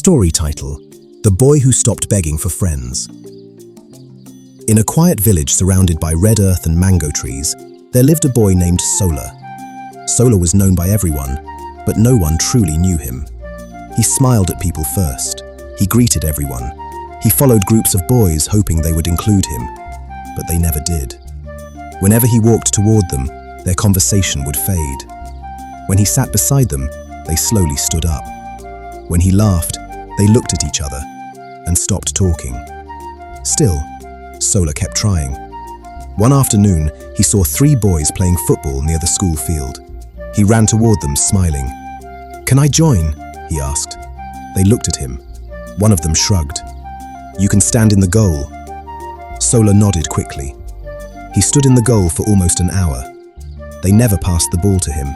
Story title: The Boy Who Stopped Begging for Friends. In a quiet village surrounded by red earth and mango trees, there lived a boy named Sola. Sola was known by everyone, but no one truly knew him. He smiled at people first. He greeted everyone. He followed groups of boys hoping they would include him, but they never did. Whenever he walked toward them, their conversation would fade. When he sat beside them, they slowly stood up. When he laughed, they looked at each other and stopped talking. Still, Sola kept trying. One afternoon, he saw 3 boys playing football near the school field. He ran toward them, smiling. "Can I join?" he asked. They looked at him. One of them shrugged. "You can stand in the goal." Sola nodded quickly. He stood in the goal for almost an hour. They never passed the ball to him.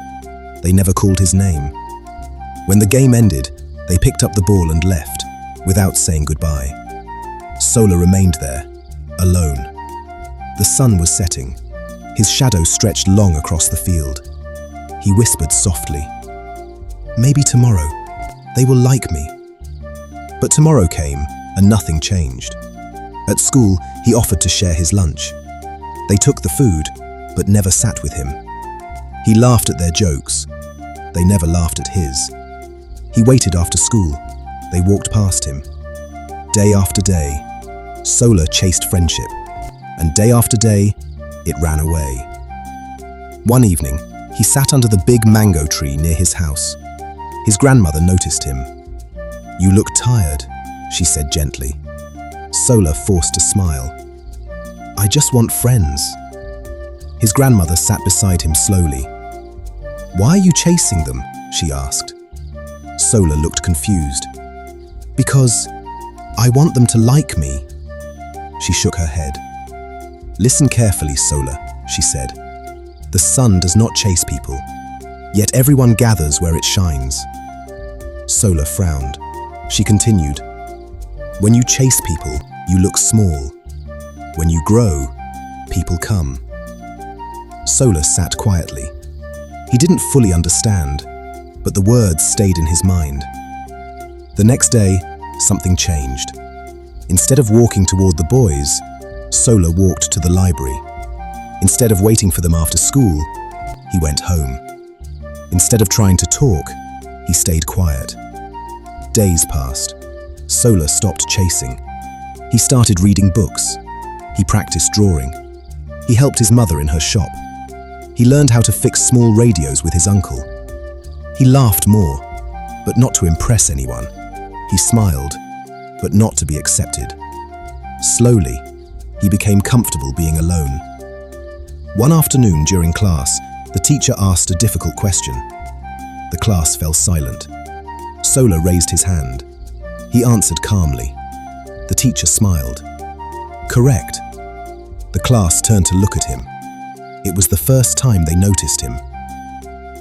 They never called his name. When the game ended, they picked up the ball and left, without saying goodbye. Sola remained there, alone. The sun was setting. His shadow stretched long across the field. He whispered softly, "Maybe tomorrow, they will like me." But tomorrow came, and nothing changed. At school, he offered to share his lunch. They took the food, but never sat with him. He laughed at their jokes. They never laughed at his. He waited after school. They walked past him. Day after day, Sola chased friendship, and day after day, it ran away. One evening, he sat under the big mango tree near his house. His grandmother noticed him. "You look tired," she said gently. Sola forced a smile. "I just want friends." His grandmother sat beside him slowly. "Why are you chasing them?" she asked. Sola looked confused. "Because I want them to like me." She shook her head. "Listen carefully, Sola," she said. "The sun does not chase people, yet everyone gathers where it shines." Sola frowned. She continued, "When you chase people, you look small. When you grow, people come." Sola sat quietly. He didn't fully understand, but the words stayed in his mind. The next day, something changed. Instead of walking toward the boys, Sola walked to the library. Instead of waiting for them after school, he went home. Instead of trying to talk, he stayed quiet. Days passed. Sola stopped chasing. He started reading books. He practiced drawing. He helped his mother in her shop. He learned how to fix small radios with his uncle. He laughed more, but not to impress anyone. He smiled, but not to be accepted. Slowly, he became comfortable being alone. One afternoon during class, the teacher asked a difficult question. The class fell silent. Sola raised his hand. He answered calmly. The teacher smiled. "Correct." The class turned to look at him. It was the first time they noticed him.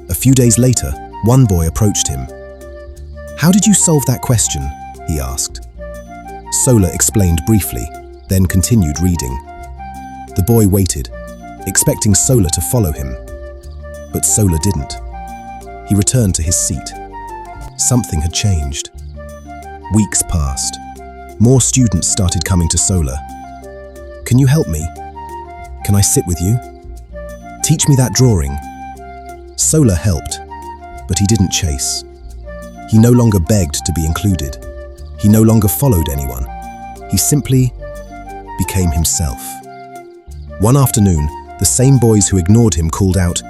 A few days later, one boy approached him. "How did you solve that question?" he asked. Sola explained briefly, then continued reading. The boy waited, expecting Sola to follow him. But Sola didn't. He returned to his seat. Something had changed. Weeks passed. More students started coming to Sola. "Can you help me? Can I sit with you? Teach me that drawing." Sola helped, but he didn't chase. He no longer begged to be included. He no longer followed anyone. He simply became himself. One afternoon, the same boys who ignored him called out,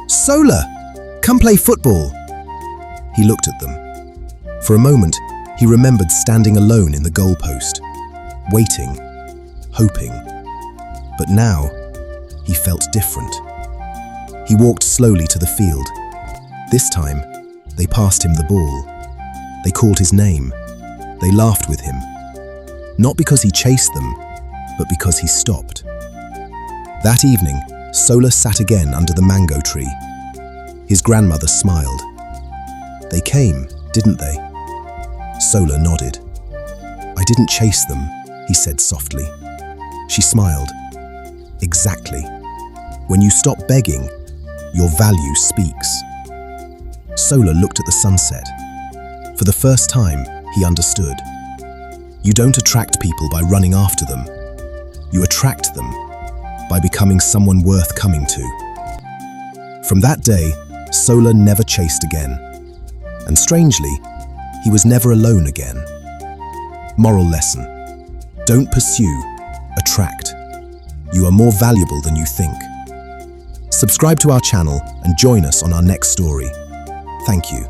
"Sola, come play football." He looked at them. For a moment, he remembered standing alone in the goalpost, waiting, hoping. But now, he felt different. He walked slowly to the field. This time, they passed him the ball. They called his name. They laughed with him. Not because he chased them, but because he stopped. That evening, Sola sat again under the mango tree. His grandmother smiled. "They came, didn't they?" Sola nodded. "I didn't chase them," he said softly. She smiled. "Exactly. When you stop begging, your value speaks." Sola looked at the sunset. For the first time, he understood. You don't attract people by running after them. You attract them by becoming someone worth coming to. From that day, Solar never chased again. And strangely, he was never alone again. Moral lesson: don't pursue, attract. You are more valuable than you think. Subscribe to our channel and join us on our next story. Thank you.